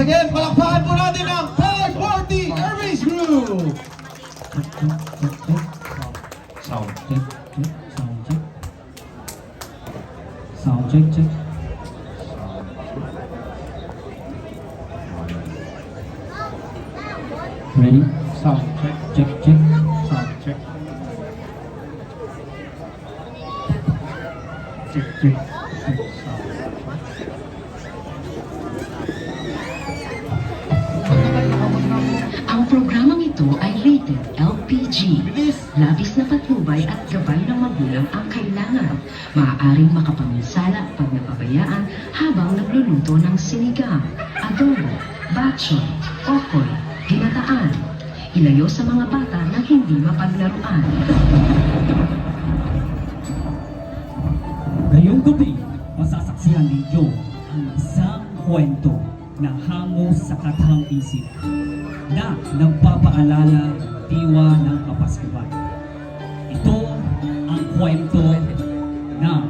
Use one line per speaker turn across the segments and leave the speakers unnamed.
again, palakpakan po natin ang 540 Airways Group!
Sound check, check. Sound check, check. Ready?
Sound check,
Check, check.
sound check. Check, check, check, sound.
Ang programang ito ay rated LPG.
Bilis!
Labis na patnubay at gabay ng magulang ang kailangan. Maaaring makapaminsala pag napabayaan habang nagluluto ng sinigang, adobo, batchoy, okoy, ginataan. Ilayo sa mga bata na hindi mapaglaruan.
Ngayong gabi, masasaksihan ninyo ang isang kwento na hango sa katang isip na nagpapaalala diwa ng Kapaskuhan. Ito ang kwento na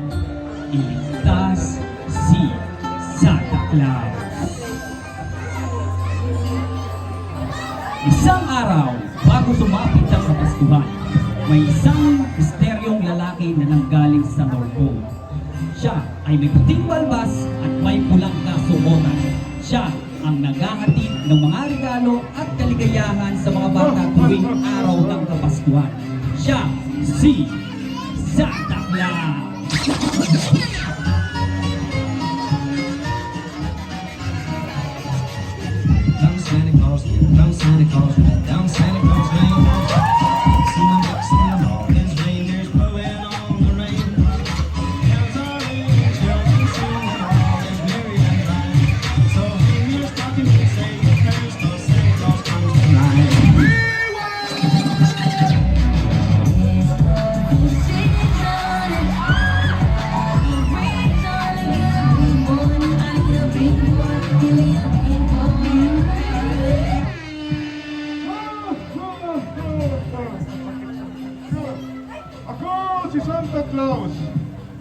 iligtas si Santa Claus. Isang araw, bago sumapit ang Kapaskuhan, may isang misteryong lalaki na nanggaling sa North Pole. Siya ay may puting balbas at may pulang kasuotan. Siya ang naghahatid ng mga regalo at kaligayahan sa mga bata tuwing araw ng Kapaskuhan. Siya si Santa Claus!
Down Santa Claus, down Santa Claus, down Santa Claus Lane. See my ducks in the hall, his reindeer's blowing on the rain. Bells are ringing, children singing all is merry and bright. So hang your stocking and say your prayers, 'cause Santa Claus comes tonight.
Ako si Santa Claus.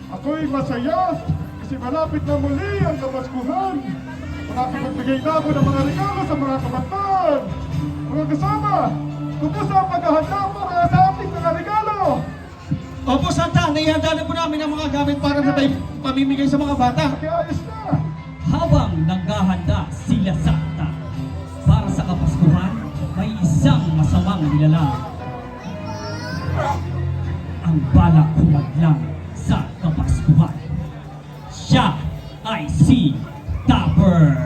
Ako'y masaya kasi malapit na muli ang Kapaskuhan. Makakapagbigay na ako ng mga regalo sa mga kabataan. Mga kasama, kumusta ang paghahanda mo kaya sa ating mga regalo?
Opo, Santa, naihanda na po namin ang mga gamit para sa pamimigay sa mga bata.
Kaya ayos na.
Habang naghahanda sila Santa para sa Kapaskuhan, may isang masamang nilalang. Ang balak humaglang sa Kapaskuhan. Siya ay si Topper.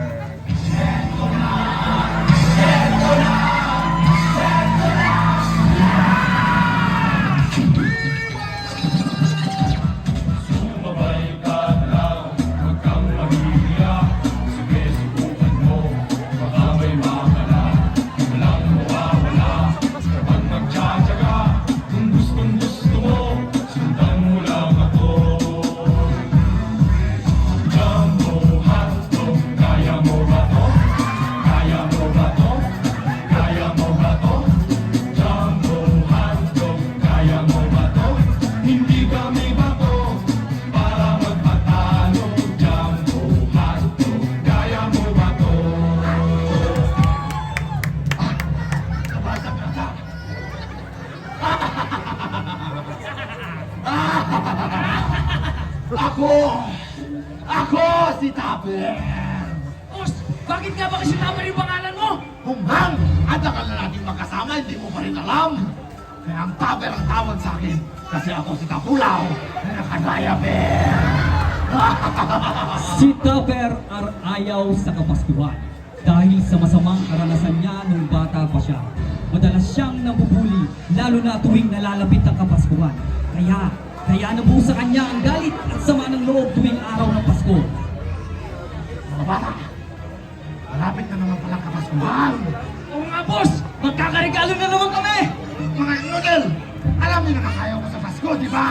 Ako si Topper!
Boss, bakit nga ba kasi Topper yung pangalan mo?
Humang! Ang tagal na natin magkasama, hindi mo pa rin alam. Kaya ang Topper ang tawag sa akin kasi ako si Tapulaw na nakadayabir.
Si Topper ayaw sa Kapaskuhan dahil sa masamang karanasan niya nung bata pa siya. Madalas siyang nabubuli lalo na tuwing nalalapit ang Kapaskuhan. Kaya nabuo sa kanya ang galit at sama ng loob tuwing araw ng Pasko.
Mga bata, malapit na naman palang Kapaskuhan.
Oo nga, boss! Magkakaregalo na naman kami!
Mga noodle, alam niyo na kakayaw ko sa Pasko, di ba?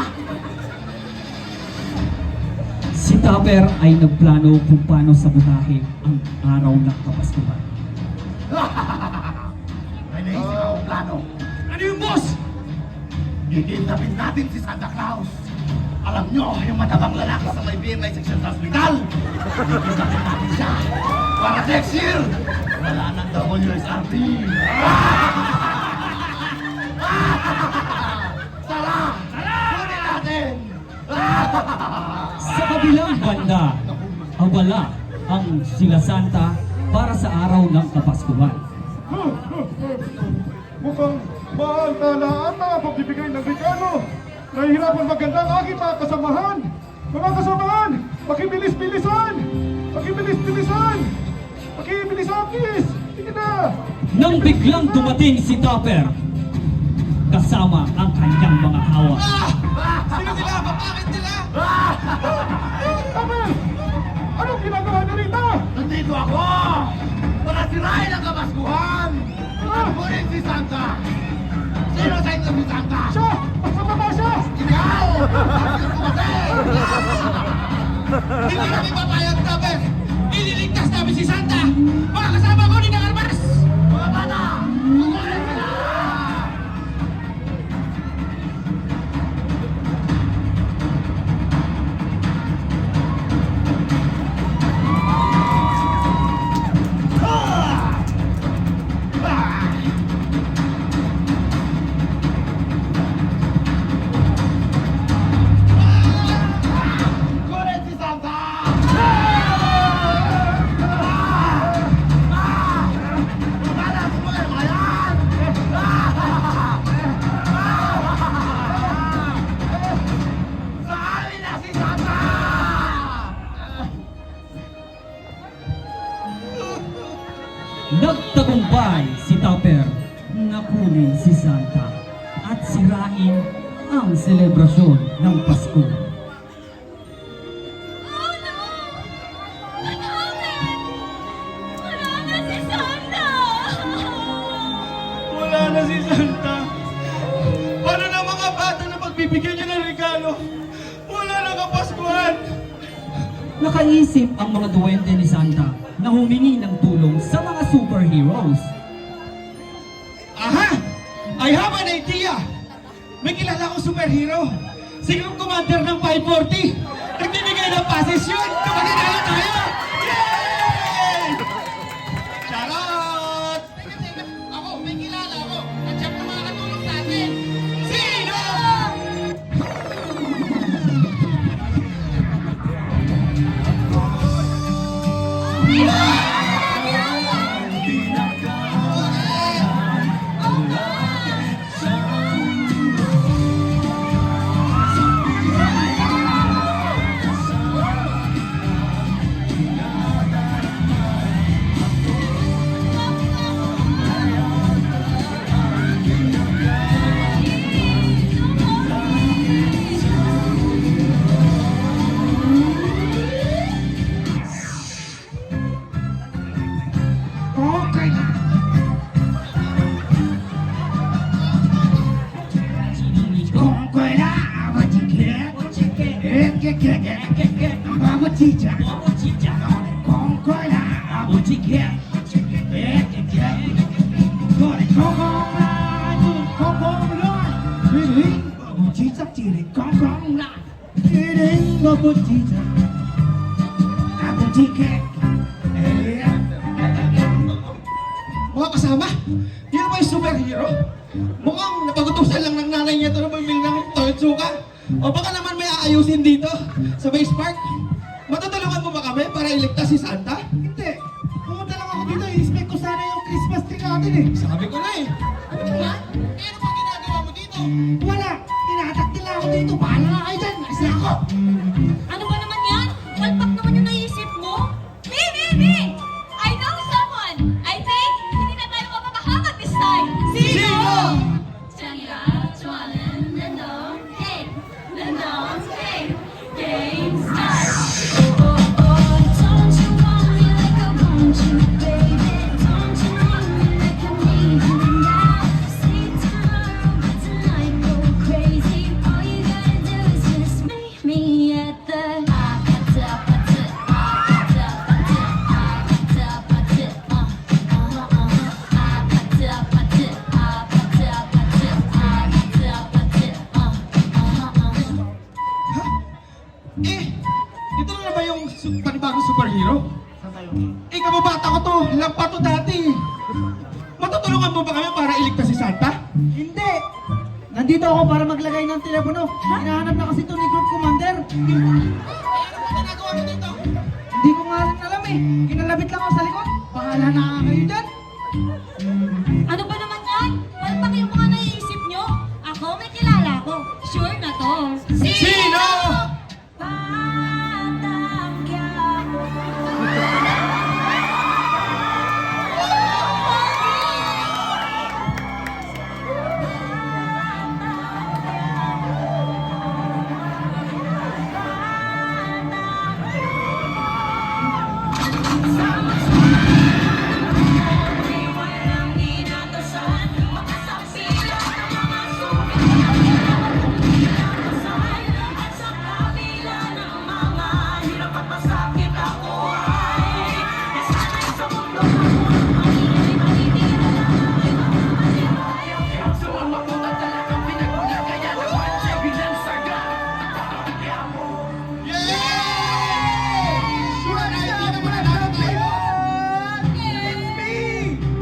Si Topper ay nagplano kung paano sabotahin ang araw ng Kapaskuhan.
May naisip akong plano.
Ano yung boss?
Gigilapin natin si Santa Claus. Alam nyo, yung matabang lalaki sa may BMI Section Hospital. Ibigay natin siya. Para next year, wala ng WSRP. Tara! Kunin natin!
Sa kabilang banda, wala ang sila Santa para sa araw ng Kapaskuhan.
Mukhang maantalaan na ang pagbibigay ng regalo. Nahihirapan maganda ang aking mga kasamahan. Mga kasamahan, pakibilis-bilisan! Pakibilis-bilisan! Pakibilisan, please! Sige na!
Nang biglang dumating si Topper, kasama ang kanyang mga hawa.
Sino sila? Bakit sila?
Tama! Anong ginagawa niyo rito?
Nandito ako! Para sirain ang Kapaskuhan! At kunin si Santa! Sino sa inyo si Santa?
Siya! Masama ba siya?
Ikaw! Bakit kumating?
Hindi kami papayag, Topper! Ililigtas namin si Santa! Mga kasama ko ni Nakarmas!
Mga bata! Kukunin sila! Kunin si Santa! Bata, sumulit mga yan! Sa amin na si Santa!
Nagtagumpay si Topper na kunin si Santa at sirain ang selebrasyon ng Pasko.
Oh no! What happened? Wala na si Santa!
Wala na si Santa. Paano na mga bata na pagbibigyan niya ng regalo? Wala na Kapaskuhan.
Nakaisip ang mga duwende ni Santa na humingi ng tulong sa mga superheroes.
Aha! I have an idea! May kilala akong superhero. Si Group Commander ng 540. Nagbibigay ng passes yun. Kapag-inala tayo! Yay! Charot! Ako, may kilala ako. At siya po makakatulong sa atin. Sino? Mga kasama, yan ba yung superhero? Mukhang napagutusan lang ng nanay niya ito na bumili ng Toyotsuka. O baka naman may aayusin dito sa base park. Matutulungan mo ba kami para iligtas si Santa?
Hindi. Pumunta lang ako dito. I-expect ko sana yung Christmas tree natin eh.
Sabi ko na eh. Ano ba? Eh, ano ba ginagawa mo dito?
Wala. Tinatak nila ako dito. Bahala na kayo dyan. Alis na ako.
Ano ba naman yan? Palpak naman yung naisip mo? Me! I know someone! I think hindi na tayo mapapahamak this time! Sino? Santa, Chualan, Nandong, hey! Nandong, hey! Game start! Oh, don't you want me like I want you, baby? Don't you need me like I need you now? Say tomorrow, but tonight go
superhero?
Saan tayo?
Eh, kababata ko to. Lampa to dati. Matutulungan mo ba kami para iligtas si Santa?
Hindi! Nandito ako para maglagay ng telepono. Hinahanap na kasi ito ni Group Commander.
Ano ba ginagawa mo dito?
Hindi ko nga rin alam eh. Kinalabit lang ako sa likod. Bahala na nga kayo dyan.
Ano ba naman yan? Palpak yung mga naiisip nyo. Ako may kilala ko. Sure na to.
Sino?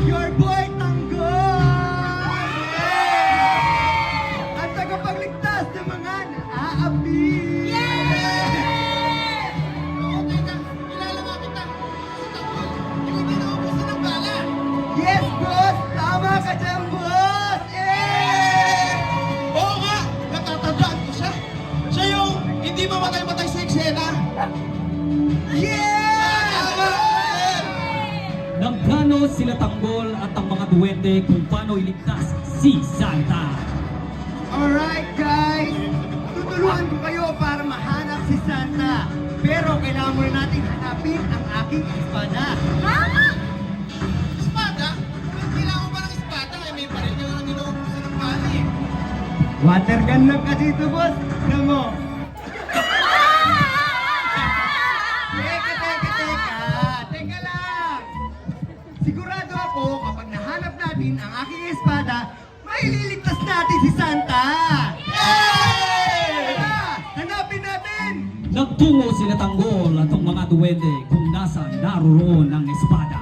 Your boy Tanggol! Ang tagapagligtas ng mga naaapi! Yes, boss! Tama ka dyan, boss!
Oo nga! Natatandaan ko siya. Siya yung hindi mamatay-matay sa eksena. Tama!
Nagplano sila Tanggol at ang mga duwende kung paano iligtas si Santa.
Alright, guys! Tutulungan ko kayo para mahanap si Santa. Pero kailangan muna natin hanapin ang aking espada.
Espada? Kailangan mo ba ng espada? Eh, may baril ka lang niluubusan ng bali.
Water gun lang kasi ito, boss. Tignan mo. Teka lang. Sigurado ako kapag nahanap natin ang aking espada, maililigtas natin si Santa. Tara, hanapin natin.
Nagtungo sila Tanggol at ang mga duwende kung nasaan naroroon ang espada.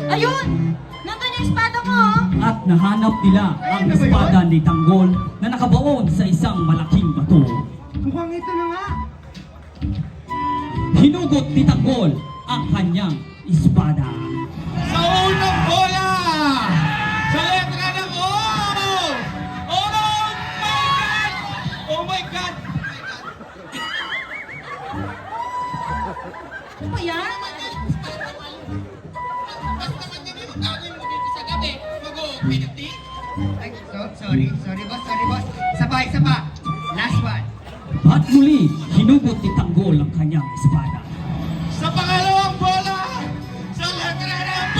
Ayun! Nandun yung espada mo, oh.
At nahanap nila ang espada ni Tanggol na nakabaon sa isang malaking bato.
Mukhang ito na nga.
Hinugot ni Tanggol ang kanyang espada.
Sa unang bola! Sa letra ng O! Oh my God!
Ano ba yan?
Basta naman din yung gagawin mo dito sa gabi. Mag-o-penalty?
Ay, sorry, boss. Sabay. Last one.
At muli, hinugot ni Tanggol ang kanyang espada.
Sa pangalawang bola! Sa letra ng B!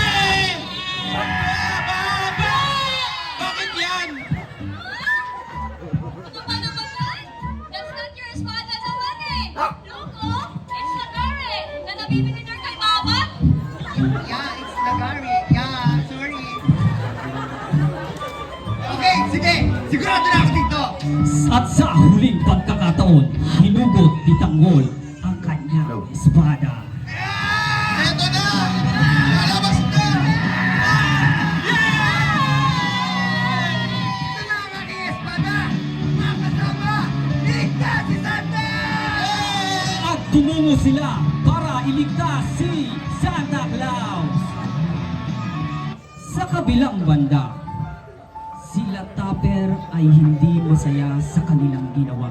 Baba! Bakit yan?
Ano ba naman yan? That's not your espada naman eh. Look, oh. It's the gare na nabibili niyo kay Mama.
Yeah, it's Nagari. Yeah, sorry. Okay, sige. Sigurado na ako dito.
At sa huling pagkakataon, hinugot ni Tanggol ang kanyang espada.
Eto na! Lalabas na!
Ito na ang aking espada. Mga kasama, iligtas si Santa!
At tumungo sila para iligtas si Santa Claus. Sa kabilang banda, sila Tupper ay hindi masaya sa kanilang ginawa.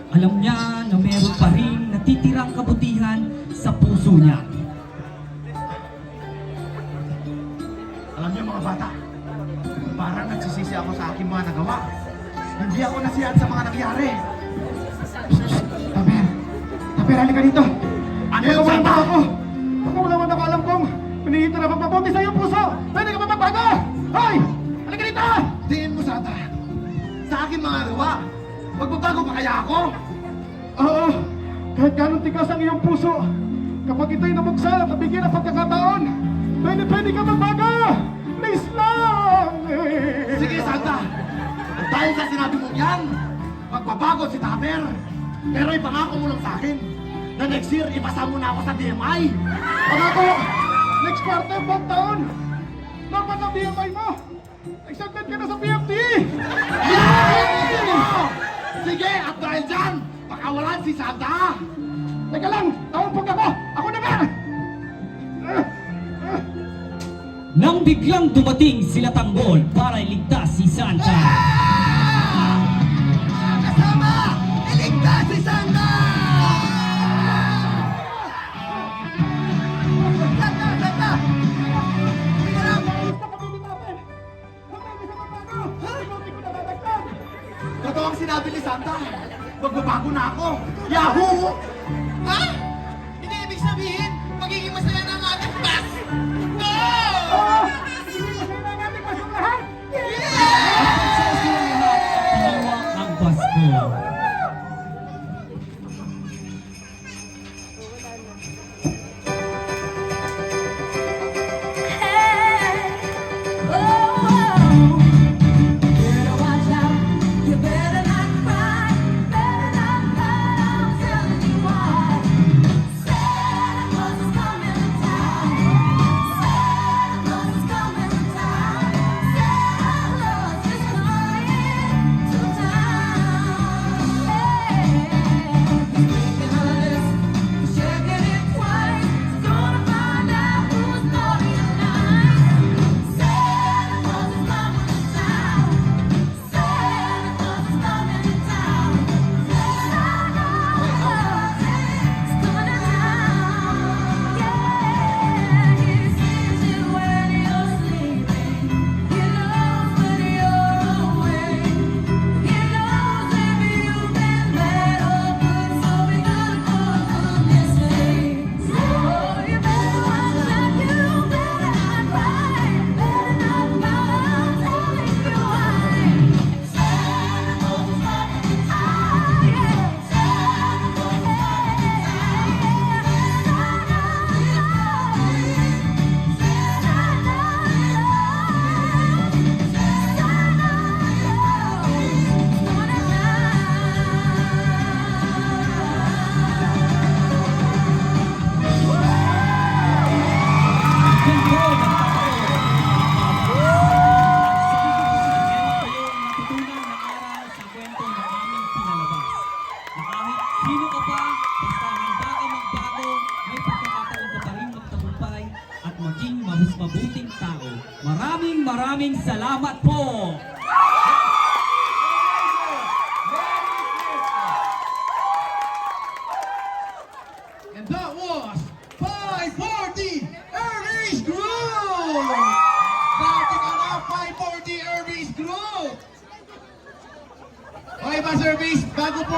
Alam niya na meron pa rin natitirang kabutihan sa puso niya.
Alam niyo mga bata, parang nagsisisi ako sa aking mga nagawa. Hindi ako nasiyahan sa mga nangyari.
Taper, halika dito.
Ano yung Santa?
Ako wala man ako alam kung pinihito na magpapunti sa iyong puso. Pwede ka ba magbago? Hoy! Halika dito!
Tingin mo Santa, sa aking mga gawa, magbabago pa kaya ako?
Oo, kahit ganong tigas ang iyong puso, kapag ito'y nabuksan at nabigyan ng pagkakataon, pwede ka magbago! Please lang!
Sige Santa, dahil sa sinabi mong yan, magbabago si Tupper. Pero ipangako mo lang sa akin, na next year, ipasa mo na ako sa BMI.
Pag ako, next quarter, buong taon. Dapat ang BMI mo. Accepted ka na sa PFT.
Sige, at dahil dyan, pakawalan si Santa.
Teka lang, taumpog ako. Ako na ba?
Nang biglang dumating sila Tanggol para iligtas si Santa.
Kasama! Iligtas si Santa! Santa! Santa! Sige lang!
Totoo ang sinabi ni Santa. Magbabago na ako. Yahoo!
Ha? Hindi ibig sabihin, magiging masaya na ang ating bus! Go!
Tawa ang Pasko. Sino ka pa, basta handa ka magbago, may pagkakataon ka pa rin magtagumpay at maging mabuting tao. Maraming salamat po!
And that was 540 Ernie's Group! Dati ka na 540 Ernie's Group! Okay ba, Sir Base? Bago po